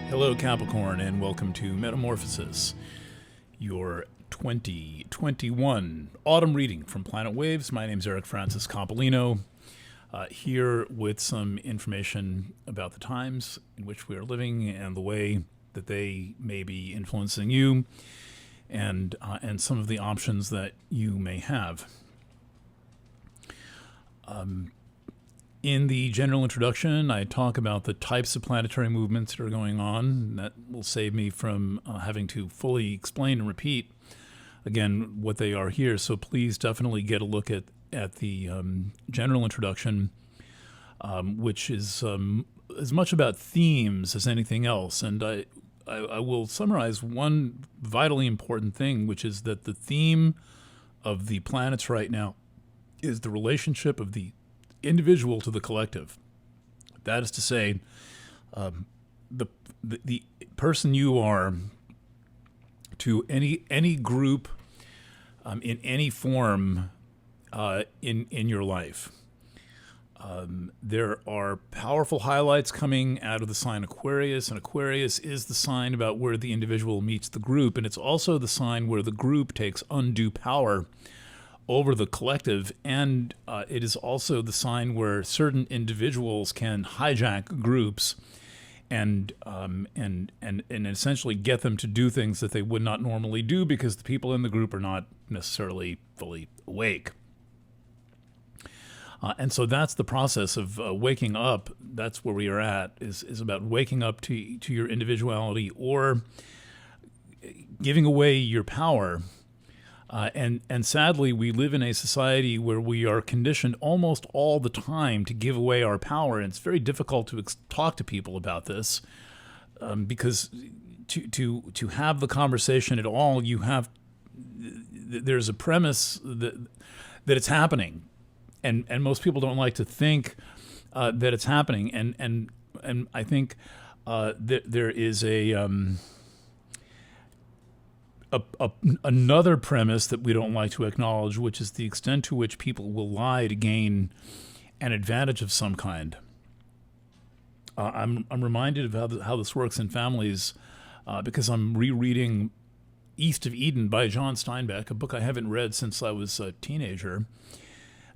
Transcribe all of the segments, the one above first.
Hello, Capricorn, and welcome to Metamorphosis, your 2021 autumn reading from Planet Waves. My name is Eric Francis Coppolino, here with some information about the times in which we are living and the way that they may be influencing you, and some of the options that you may have. In the general introduction, I talk about the types of planetary movements that are going on. That will save me from having to fully explain and repeat, again, what they are here. So please definitely get a look at the general introduction, which is as much about themes as anything else. And I will summarize one vitally important thing, which is that the theme of the planets right now is the relationship of the individual to the collective. That is to say, the person you are to any group in any form in your life. There are powerful highlights coming out of the sign Aquarius, and Aquarius is the sign about where the individual meets the group, and it's also the sign where the group takes undue power over the collective, and it is also the sign where certain individuals can hijack groups and essentially get them to do things that they would not normally do because the people in the group are not necessarily fully awake. And so that's the process of waking up. That's where we are at, is about waking up to your individuality or giving away your power. And sadly, we live in a society where we are conditioned almost all the time to give away our power, and it's very difficult to talk to people about this because to have the conversation at all, there's a premise that it's happening, and most people don't like to think that it's happening, and I think there is another premise that we don't like to acknowledge, which is the extent to which people will lie to gain an advantage of some kind. I'm reminded of how this works in families because I'm rereading East of Eden by John Steinbeck, a book I haven't read since I was a teenager.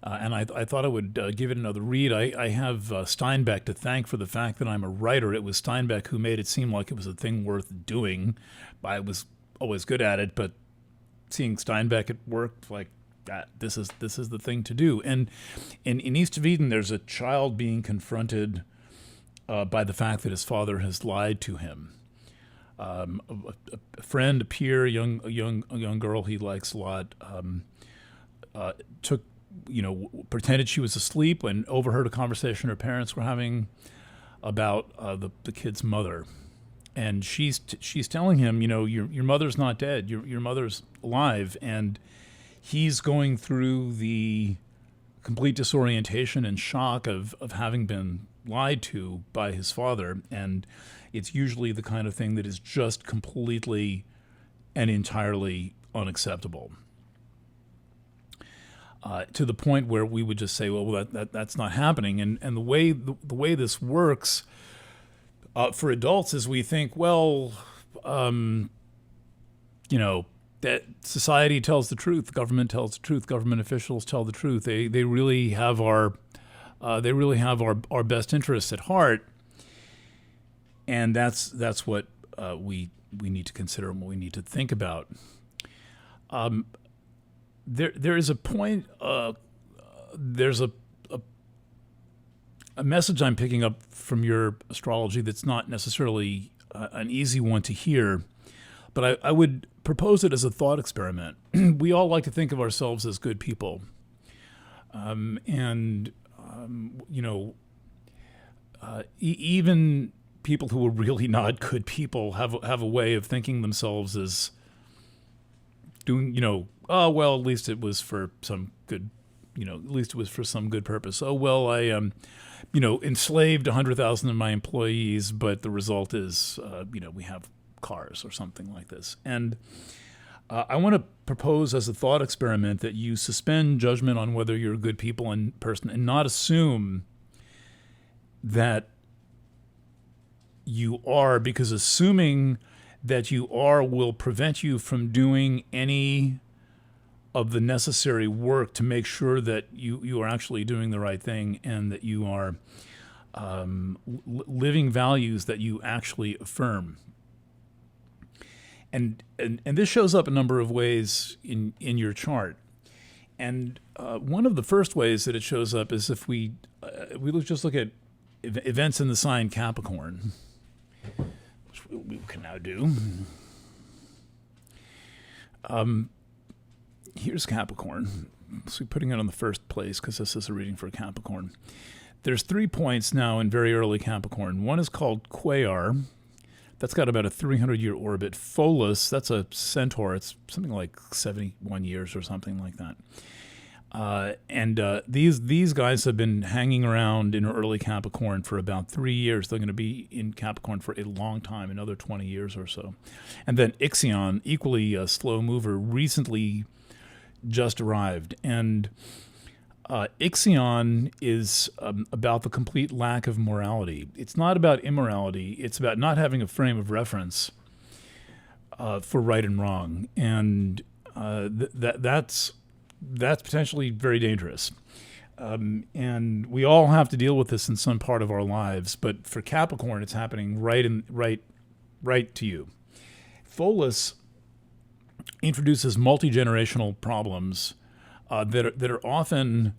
And I thought I would give it another read. I have Steinbeck to thank for the fact that I'm a writer. It was Steinbeck who made it seem like it was a thing worth doing. I was always good at it, but seeing Steinbeck at work, like that, this is the thing to do. And in East of Eden, there's a child being confronted by the fact that his father has lied to him. A friend, a peer, a young girl he likes a lot, pretended she was asleep and overheard a conversation her parents were having about the kid's mother. And she's telling him, your mother's not dead. Your mother's alive. And he's going through the complete disorientation and shock of having been lied to by his father. And it's usually the kind of thing that is just completely and entirely unacceptable. To the point where we would just say, well, that's not happening. And the way this works for adults is we think, well, that society tells the truth, government tells the truth, government officials tell the truth. They really have our best interests at heart, and that's what we need to consider and what we need to think about. There is a point. There's a message I'm picking up from your astrology that's not necessarily an easy one to hear, but I would propose it as a thought experiment. We all like to think of ourselves as good people. Even people who are really not good people have a way of thinking themselves as doing, oh, well, at least it was for some good, at least it was for some good purpose. Oh, well, I enslaved 100,000 of my employees, but the result is, we have cars or something like this. And I want to propose as a thought experiment that you suspend judgment on whether you're a good people and, person and not assume that you are, because assuming that you are will prevent you from doing any of the necessary work to make sure that you are actually doing the right thing and that you are living values that you actually affirm. And this shows up a number of ways in your chart. And one of the first ways that it shows up is if we just look at events in the sign Capricorn, which we can now do. Here's Capricorn. So we're putting it on the first place because this is a reading for Capricorn. There's 3 points now in very early Capricorn. One is called Quayar. That's got about a 300-year orbit. Pholus, that's a centaur. It's something like 71 years or something like that. These guys have been hanging around in early Capricorn for about 3 years. They're going to be in Capricorn for a long time, another 20 years or so. And then Ixion, equally a slow mover, recently just arrived. And Ixion is about the complete lack of morality. It's not about immorality. It's about not having a frame of reference for right and wrong. And that's potentially very dangerous. And we all have to deal with this in some part of our lives. But for Capricorn, it's happening right to you. Pholus introduces multi-generational problems that are often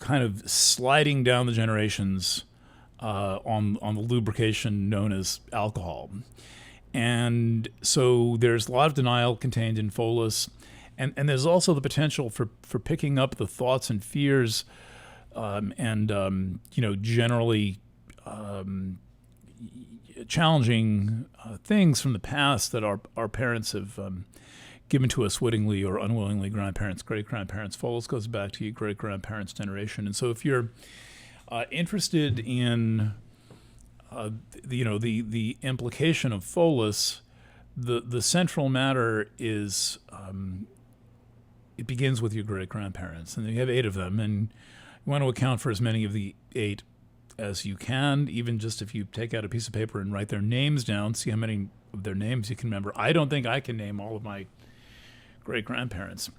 kind of sliding down the generations on the lubrication known as alcohol. And so there's a lot of denial contained in Pholus. And there's also the potential for picking up the thoughts and fears generally challenging things from the past that our parents have given to us wittingly or unwillingly, grandparents, great-grandparents. Pholus goes back to your great-grandparents' generation. And so if you're interested in the implication of Pholus, the central matter is it begins with your great-grandparents. And you have 8 of them, and you want to account for as many of the 8 as you can, even just if you take out a piece of paper and write their names down, see how many of their names you can remember. I don't think I can name all of my great-grandparents.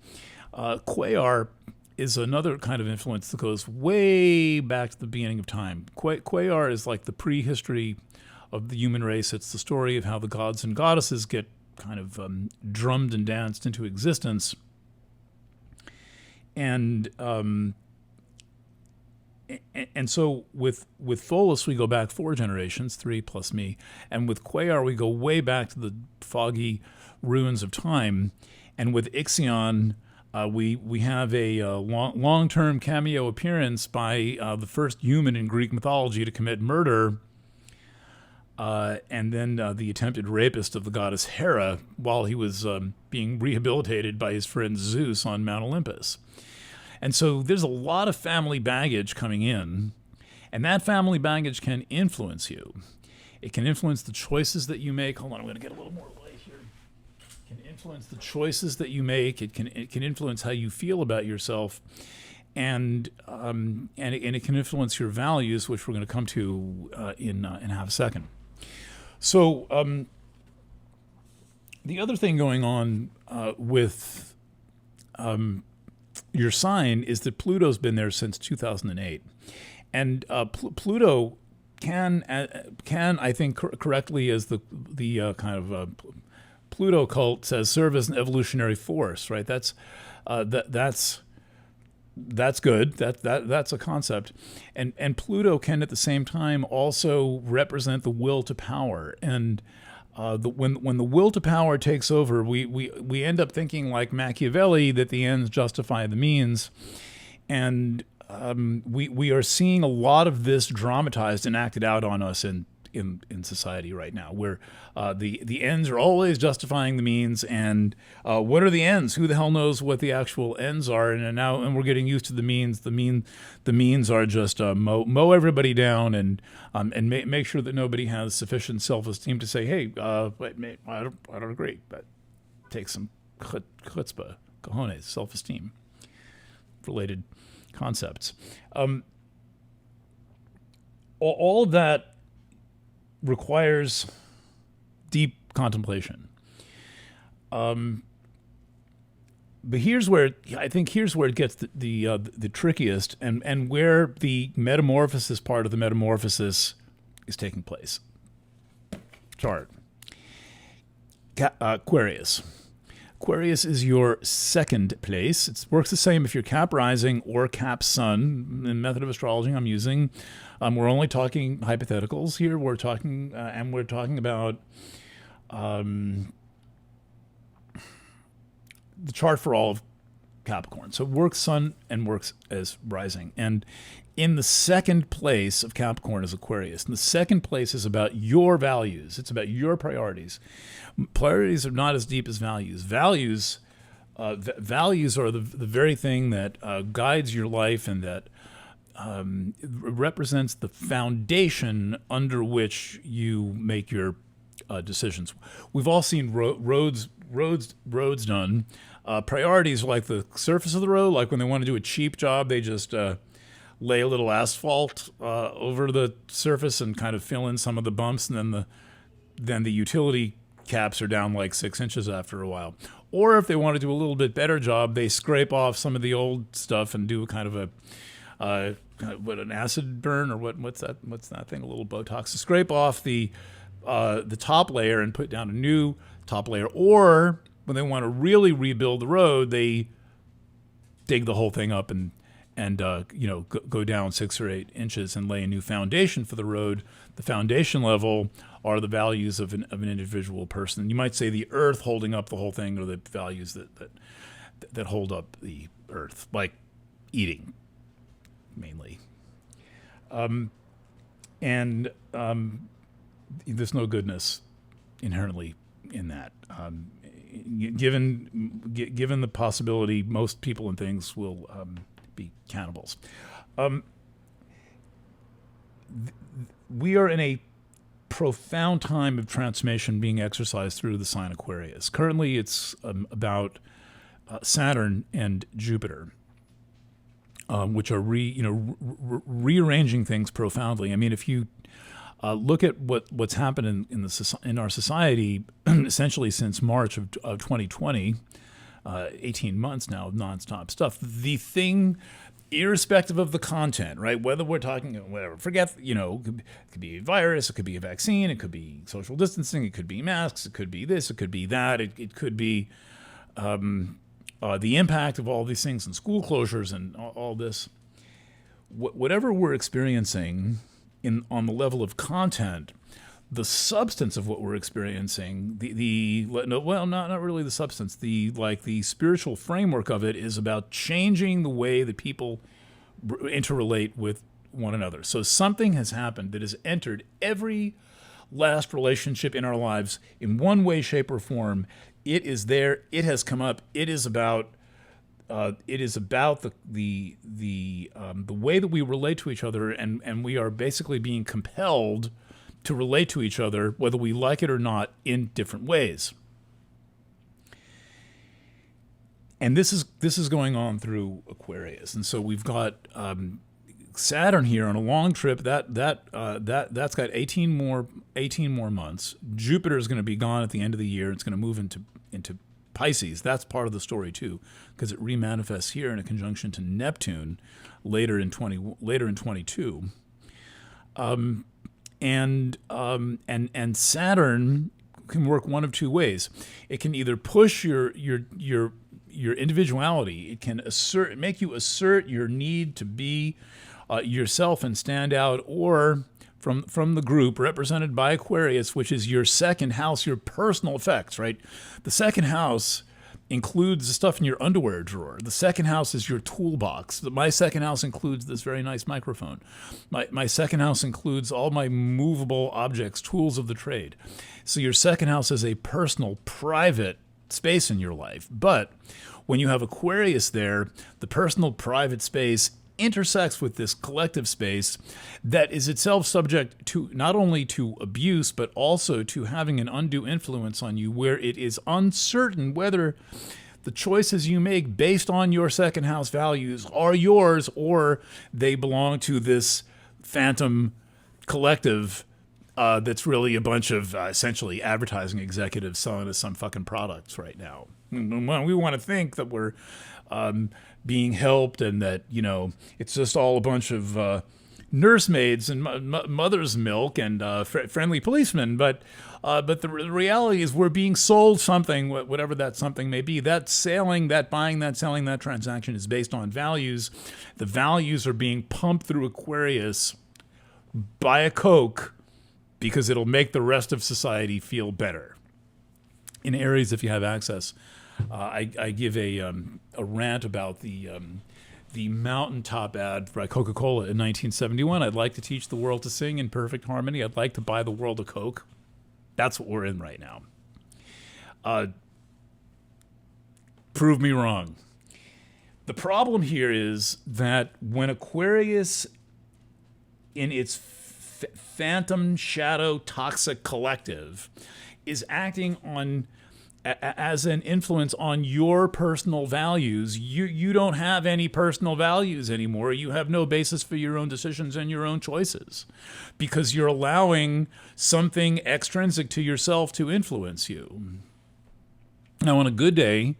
Quayar is another kind of influence that goes way back to the beginning of time. Quayar is like the prehistory of the human race. It's the story of how the gods and goddesses get kind of drummed and danced into existence. And so with Pholus, we go back 4 generations, 3 plus me. And with Quayar, we go way back to the foggy ruins of time. And with Ixion, we have a long-term cameo appearance by the first human in Greek mythology to commit murder, and then the attempted rapist of the goddess Hera while he was being rehabilitated by his friend Zeus on Mount Olympus. And so there's a lot of family baggage coming in, and that family baggage can influence you. It can influence the choices that you make. Hold on, I'm going to get a little more light here. It can influence the choices that you make. It can influence how you feel about yourself, and it can influence your values, which we're going to come to in half a second. So the other thing going on with your sign is that Pluto's been there since 2008, and Pluto can I think correctly, as the kind of Pluto cult says, serve as an evolutionary force, right? That's good. That's a concept, and Pluto can at the same time also represent the will to power. And when the will to power takes over, we end up thinking like Machiavelli that the ends justify the means, and we are seeing a lot of this dramatized and acted out on us in society right now, where the ends are always justifying the means, and what are the ends? Who the hell knows what the actual ends are? And we're getting used to the means. The means are just mow everybody down and make sure that nobody has sufficient self-esteem to say, hey, wait, I don't agree, but take some chutzpah, cojones, self-esteem related concepts. All of that requires deep contemplation. But here's where it gets the trickiest, and where the metamorphosis part of the metamorphosis is taking place. Chart. Aquarius. Aquarius is your second place. It works the same if you're Cap Rising or Cap Sun. In method of astrology I'm using, we're only talking hypotheticals here. We're talking about the chart for all of Capricorn. So it works Sun and works as Rising. And in the second place of Capricorn is Aquarius. And the second place is about your values. It's about your priorities. Priorities are not as deep as values. Values are the very thing that guides your life, and that represents the foundation under which you make your decisions. We've all seen roads done. Priorities are like the surface of the road. Like when they want to do a cheap job, they just lay a little asphalt over the surface and kind of fill in some of the bumps, and then the utility caps are down like 6 inches after a while. Or if they want to do a little bit better job, they scrape off some of the old stuff and do a kind of an acid burn, or what's that thing? A little Botox to scrape off the top layer and put down a new top layer. Or when they want to really rebuild the road, they dig the whole thing up and go down 6 or 8 inches and lay a new foundation for the road. The foundation level are the values of an individual person. You might say the earth holding up the whole thing, or the values that hold up the earth, like eating, mainly. There's no goodness inherently in that. Given the possibility, most people and things will be cannibals. We are in a profound time of transformation being exercised through the sign Aquarius. Currently, it's about Saturn and Jupiter, which are rearranging things profoundly. I mean, if you look at what's happened in our society, essentially since March of 2020. 18 months now of nonstop stuff. The thing, irrespective of the content, right? Whether we're talking, whatever, forget, it could be a virus, it could be a vaccine, it could be social distancing, it could be masks, it could be this, it could be that, it could be the impact of all these things and school closures and all this. Whatever we're experiencing on the level of content, the substance of what we're experiencing, not really the substance, the spiritual framework of it is about changing the way that people interrelate with one another. So something has happened that has entered every last relationship in our lives in one way, shape, or form. It is there. It has come up. It is about the way that we relate to each other, and we are basically being compelled to relate to each other, whether we like it or not, in different ways. And this is going on through Aquarius, and so we've got Saturn here on a long trip. That's got 18 more months. Jupiter is going to be gone at the end of the year. It's going to move into Pisces. That's part of the story too, because it remanifests here in a conjunction to Neptune later in 22. And Saturn can work one of two ways. It can either push your individuality. It can make you assert your need to be yourself and stand out, or from the group represented by Aquarius, which is your second house, your personal effects, right? The second house includes the stuff in your underwear drawer. The second house is your toolbox. My second house includes this very nice microphone. My second house includes all my movable objects, tools of the trade. So your second house is a personal, private space in your life. But when you have Aquarius there, the personal, private space intersects with this collective space that is itself subject to not only to abuse, but also to having an undue influence on you, where it is uncertain whether the choices you make based on your second house values are yours, or they belong to this phantom collective that's really a bunch of essentially advertising executives selling us some fucking products right now. We want to think that we're being helped and that, it's just all a bunch of nursemaids and mother's milk and friendly policemen. But the reality is we're being sold something, whatever that something may be. That selling, that buying, that selling, that transaction is based on values. The values are being pumped through Aquarius. Buy a Coke because it'll make the rest of society feel better. In Aries, if you have access, I give a rant about the mountaintop ad by Coca-Cola in 1971. I'd like to teach the world to sing in perfect harmony. I'd like to buy the world a Coke. That's what we're in right now. Prove me wrong. The problem here is that when Aquarius, in its phantom shadow toxic collective, is acting on as an influence on your personal values, you don't have any personal values anymore. You have no basis for your own decisions and your own choices because you're allowing something extrinsic to yourself to influence you. Now, on a good day,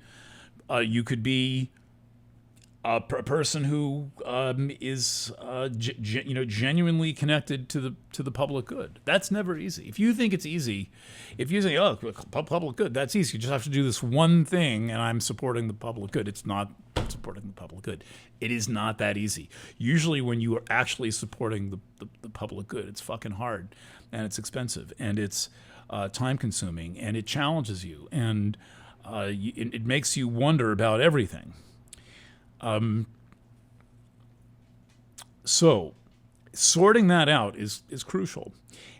you could be a person who is genuinely connected to the public good. That's never easy. If you think it's easy, if you say, oh, public good, that's easy. You just have to do this one thing and I'm supporting the public good. It's not supporting the public good. It is not that easy. Usually when you are actually supporting the public good, it's fucking hard and it's expensive and it's time consuming and it challenges you and it makes you wonder about everything. So sorting that out is crucial,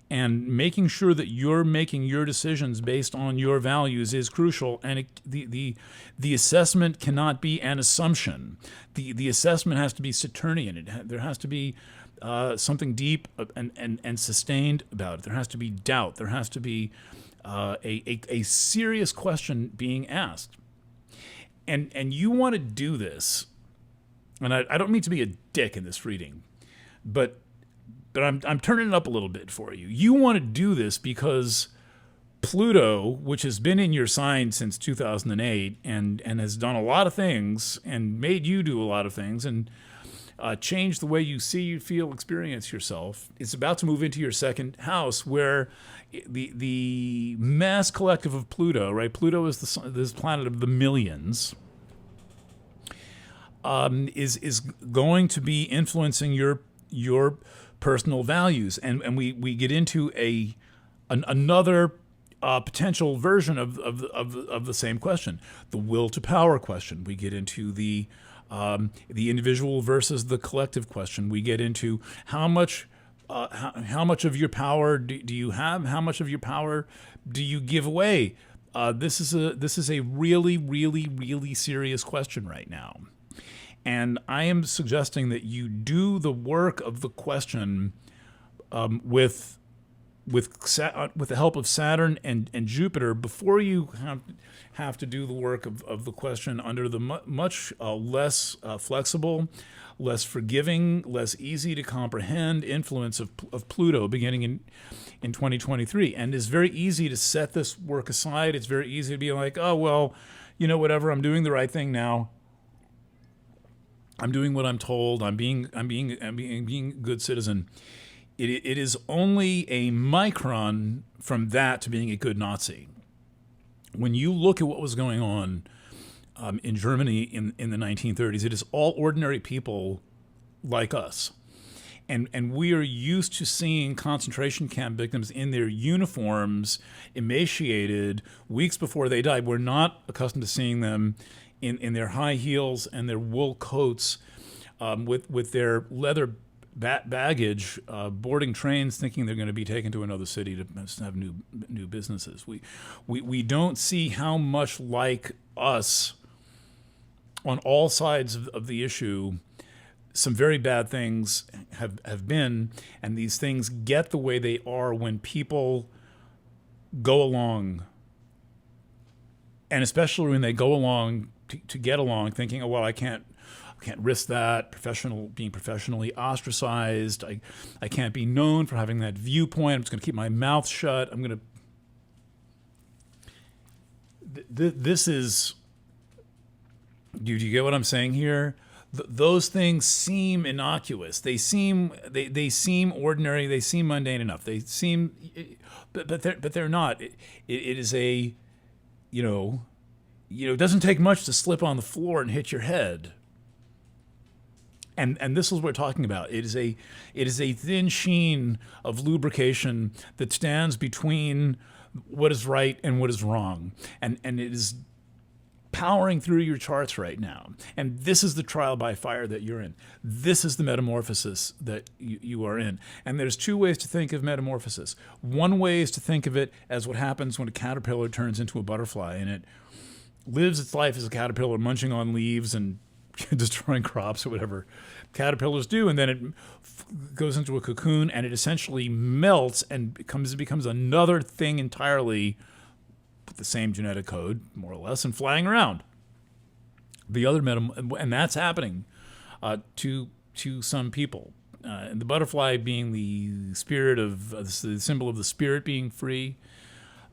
and making sure that you're making your decisions based on your values is crucial. And the assessment cannot be an assumption. The assessment has to be Saturnian. There has to be something deep and sustained about it. There has to be doubt. There has to be a serious question being asked. And you want to do this, and I don't mean to be a dick in this reading, but I'm turning it up a little bit for you. You want to do this because Pluto, which has been in your sign since 2008 and has done a lot of things and made you do a lot of things and changed the way you see, feel, experience yourself, is about to move into your second house where the mass collective of Pluto, right? Pluto is this planet of the millions, is going to be influencing your personal values, and we get into another potential version of the same question, the will to power question. We get into the individual versus the collective question. We get into how much of your power do you have? How much of your power do you give away? This is a really, really, really serious question right now. And I am suggesting that you do the work of the question with the help of Saturn and Jupiter before you have to do the work of the question under the much less flexible, less forgiving, less easy to comprehend influence of Pluto beginning in 2023. And it's very easy to set this work aside. It's very easy to be like, oh, well, whatever, I'm doing the right thing now. I'm doing what I'm told. I'm being a good citizen. It is only a micron from that to being a good Nazi. When you look at what was going on in Germany in the 1930s, it is all ordinary people like us. And we are used to seeing concentration camp victims in their uniforms, emaciated, weeks before they died. We're not accustomed to seeing them in their high heels and their wool coats with their leather baggage, boarding trains thinking they're going to be taken to another city to have new businesses. We don't see how much like us on all sides of the issue some very bad things have been, and these things get the way they are when people go along, and especially when they go along to get along thinking, oh, well, I can't I can't risk that. Being professionally ostracized. I can't be known for having that viewpoint. I'm just going to keep my mouth shut. I'm going to. This is. Do you get what I'm saying here? Those things seem innocuous. They seem ordinary. They seem mundane enough. They seem, but they're not. It is a, it doesn't take much to slip on the floor and hit your head. And this is what we're talking about. It is a thin sheen of lubrication that stands between what is right and what is wrong, and it is powering through your charts right now. And this is the trial by fire that you're in. This is the metamorphosis that you are in. And there's two ways to think of metamorphosis. One way is to think of it as what happens when a caterpillar turns into a butterfly, and it lives its life as a caterpillar, munching on leaves and destroying crops or whatever caterpillars do, and then it goes into a cocoon and it essentially melts and becomes another thing entirely, with the same genetic code, more or less, and flying around. The other and that's happening to some people. And the butterfly being the spirit of the symbol of the spirit being free.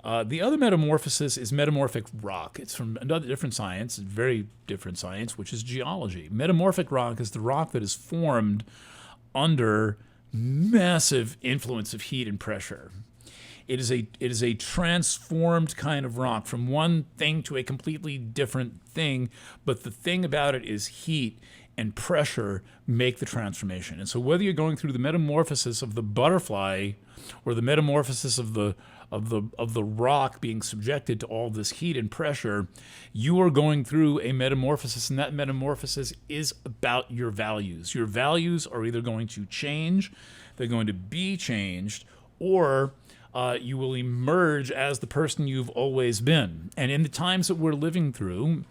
The other metamorphosis is metamorphic rock. It's from another different science, a very different science, which is geology. Metamorphic rock is the rock that is formed under massive influence of heat and pressure. It is a transformed kind of rock from one thing to a completely different thing, but the thing about it is heat and pressure make the transformation. And so whether you're going through the metamorphosis of the butterfly or the metamorphosis of the rock being subjected to all this heat and pressure, you are going through a metamorphosis, and that metamorphosis is about your values. Your values are either going to change, they're going to be changed, or you will emerge as the person you've always been. And in the times that we're living through,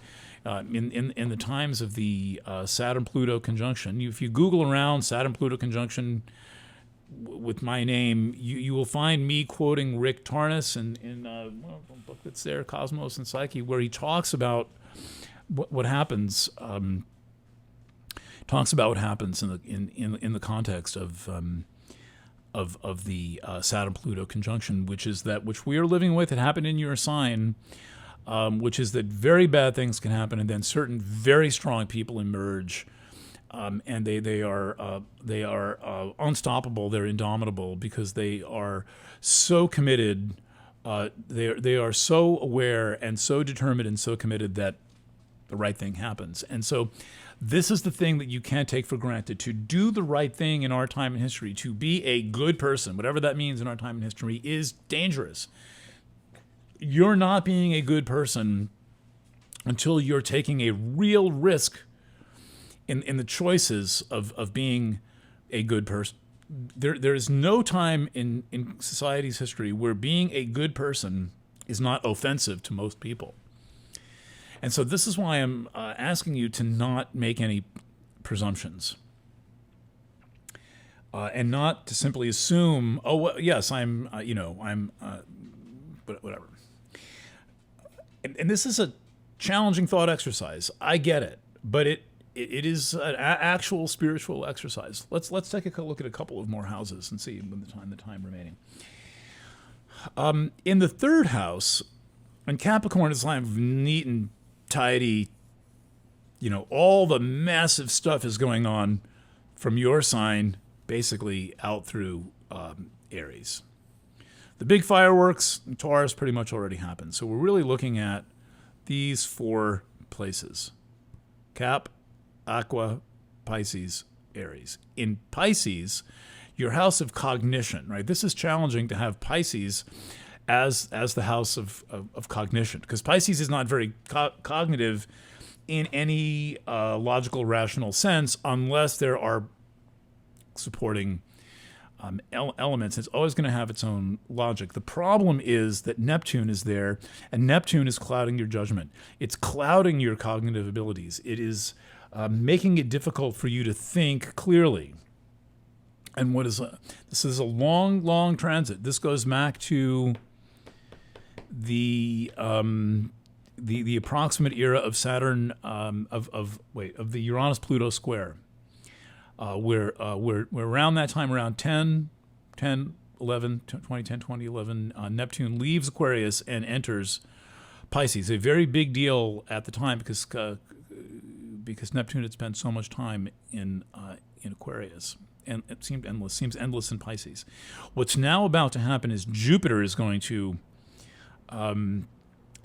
in the times of the Saturn-Pluto conjunction, if you Google around Saturn-Pluto conjunction with my name, you will find me quoting Rick Tarnas in a book that's there, Cosmos and Psyche, where he talks about what happens. Talks about what happens in the context of the Saturn-Pluto conjunction, which we are living with. It happened in your sign, which is that very bad things can happen, and then certain very strong people emerge, and they are unstoppable. They're indomitable because they are so committed. They are so aware and so determined and so committed that the right thing happens. And so this is the thing that you can't take for granted. To do the right thing in our time in history, to be a good person, whatever that means in our time in history, is dangerous. You're not being a good person until you're taking a real risk in the choices of being a good person. There is no time in society's history where being a good person is not offensive to most people. And so this is why I'm asking you to not make any presumptions, and not to simply assume, oh, well, yes, I'm whatever. And this is a challenging thought exercise. I get it, but it is an actual spiritual exercise. Let's take a look at a couple of more houses and see the time remaining. In the third house, and Capricorn is kind of neat and tidy, all the massive stuff is going on from your sign basically out through Aries. The big fireworks in Taurus pretty much already happened. So we're really looking at these four places: Cap, Aqua, Pisces, Aries. In Pisces, your house of cognition, right? This is challenging to have Pisces as the house of cognition, because Pisces is not very cognitive in any logical, rational sense unless there are supporting elements. It's always going to have its own logic. The problem is that Neptune is there, and Neptune is clouding your judgment. It's clouding your cognitive abilities. It is making it difficult for you to think clearly. And this is a long, long transit. This goes back to the the approximate era of Saturn of the Uranus-Pluto square. We're around that time, around 2011, Neptune leaves Aquarius and enters Pisces. A very big deal at the time because Neptune had spent so much time in Aquarius, and it seemed endless. Seems endless in Pisces. What's now about to happen is Jupiter is going to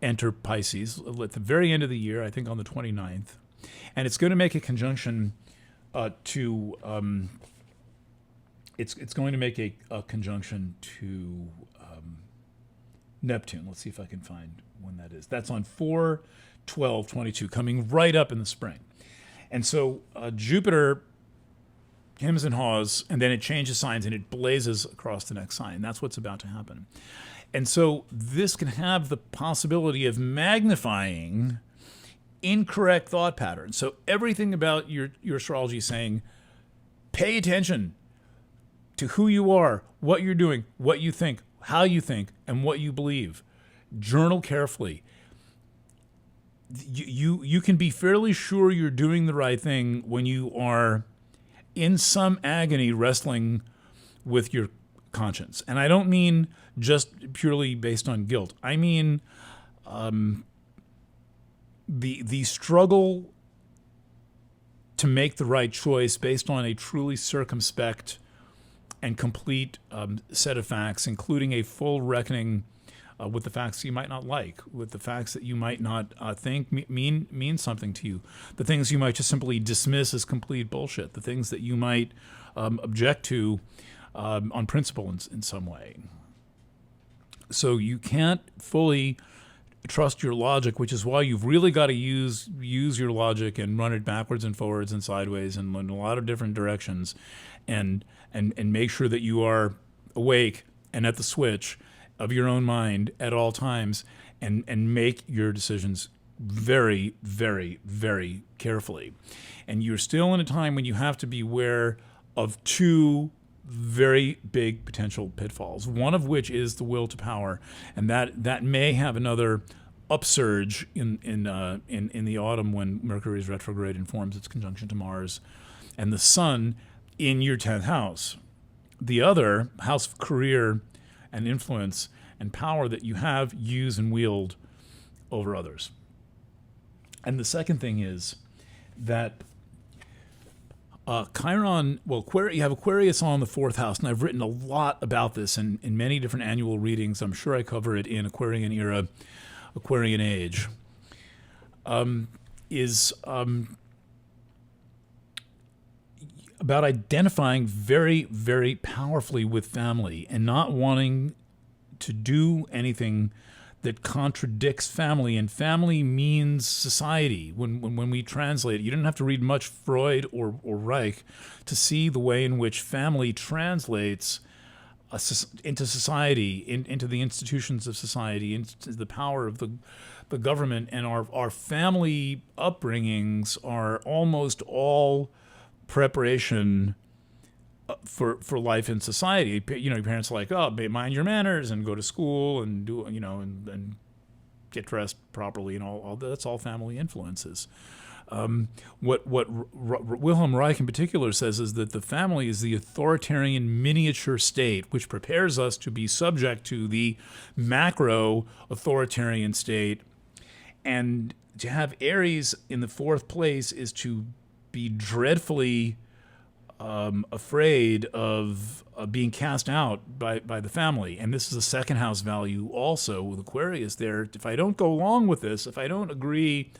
enter Pisces at the very end of the year, I think on the 29th, and it's going to make a conjunction it's going to make a conjunction to Neptune. Let's see if I can find when that is. That's on 4/12/22, coming right up in the spring. And so Jupiter hems and haws, and then it changes signs and it blazes across the next sign. That's what's about to happen. And so this can have the possibility of magnifying incorrect thought patterns. So everything about your astrology is saying, pay attention to who you are, what you're doing, what you think, how you think, and what you believe. Journal carefully. You can be fairly sure you're doing the right thing when you are in some agony wrestling with your conscience. And I don't mean just purely based on guilt. I mean the struggle to make the right choice based on a truly circumspect and complete set of facts, including a full reckoning with the facts you might not like, with the facts that you might not think mean something to you, the things you might just simply dismiss as complete bullshit, the things that you might object to on principle in some way. So you can't fully trust your logic, which is why you've really got to use your logic and run it backwards and forwards and sideways and in a lot of different directions, and make sure that you are awake and at the switch of your own mind at all times, and make your decisions very, very, very carefully. And you're still in a time when you have to be aware of two very big potential pitfalls, one of which is the will to power, and that may have another upsurge in the autumn when Mercury is retrograde and forms its conjunction to Mars and the Sun in your 10th house. The other, house of career and influence and power that you have, use, and wield over others. And the second thing is that Chiron, you have Aquarius on the 4th house, and I've written a lot about this in many different annual readings. I'm sure I cover it in Aquarian Era, Aquarian Age, is about identifying very, very powerfully with family and not wanting to do anything that contradicts family, and family means society. When we translate it, you don't have to read much Freud or Reich to see the way in which family translates into society, into the institutions of society, into the power of the government. And our family upbringings are almost all preparation for life in society. Your parents are like, oh, mind your manners and go to school and do, and get dressed properly and all that's all family influences. What Wilhelm Reich in particular says is that the family is the authoritarian miniature state which prepares us to be subject to the macro authoritarian state, and to have Aries in the 4th place is to be dreadfully afraid of being cast out by the family. And this is a 2nd house value also with Aquarius there. If I don't go along with this, if I don't agree,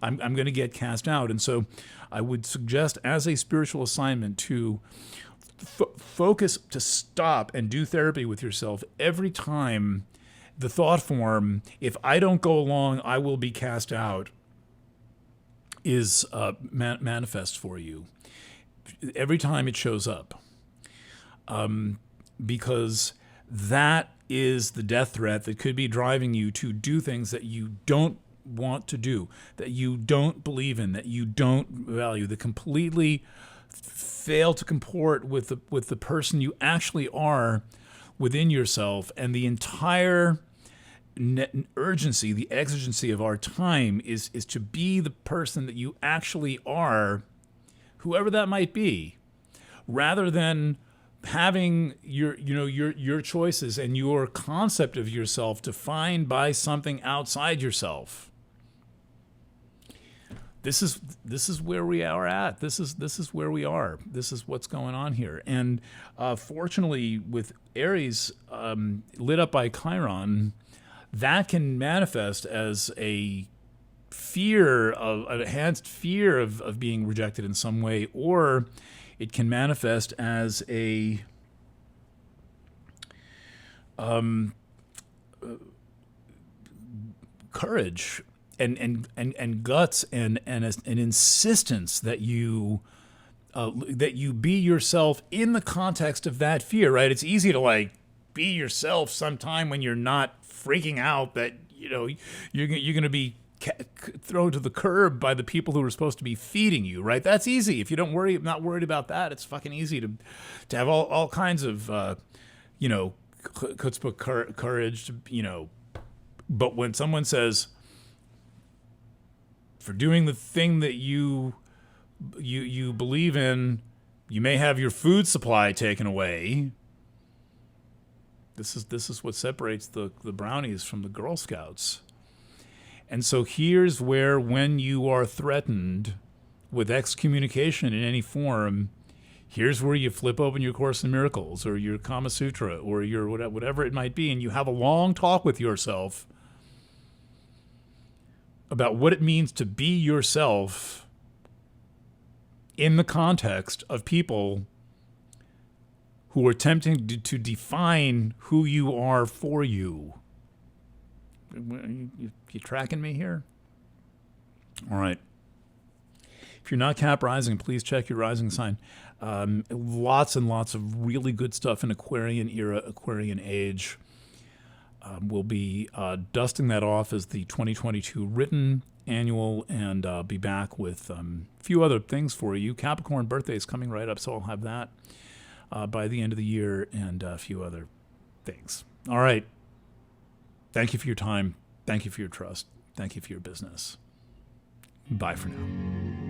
I'm going to get cast out. And so I would suggest as a spiritual assignment to focus, to stop and do therapy with yourself every time the thought form, if I don't go along, I will be cast out, is manifest for you. Every time it shows up, because that is the death threat that could be driving you to do things that you don't want to do, that you don't believe in, that you don't value, that completely fail to comport with the person you actually are within yourself. And the entire urgency, the exigency of our time is to be the person that you actually are, whoever that might be, rather than having your choices and your concept of yourself defined by something outside yourself. This is where we are at. This is where we are. This is what's going on here. And fortunately, with Aries lit up by Chiron, that can manifest as a fear of an enhanced fear of being rejected in some way, or it can manifest as a courage and guts and an insistence that you be yourself in the context of that fear. Right? It's easy to like be yourself sometime when you're not freaking out that you're going to be thrown to the curb by the people who are supposed to be feeding you, right? That's easy. If you not worried about that, it's fucking easy to have all kinds of, chutzpah, courage, but when someone says, for doing the thing that you believe in, you may have your food supply taken away. This is what separates the brownies from the Girl Scouts. And so here's where, when you are threatened with excommunication in any form, here's where you flip open your Course in Miracles or your Kama Sutra or your whatever it might be, and you have a long talk with yourself about what it means to be yourself in the context of people who are attempting to define who you are for you. You tracking me here? All right. If you're not Cap Rising, please check your rising sign. Lots and lots of really good stuff in Aquarian era, Aquarian age. We'll be dusting that off as the 2022 written annual, and be back with a few other things for you. Capricorn birthday is coming right up, so I'll have that by the end of the year, and a few other things. All right. Thank you for your time. Thank you for your trust. Thank you for your business. Bye for now.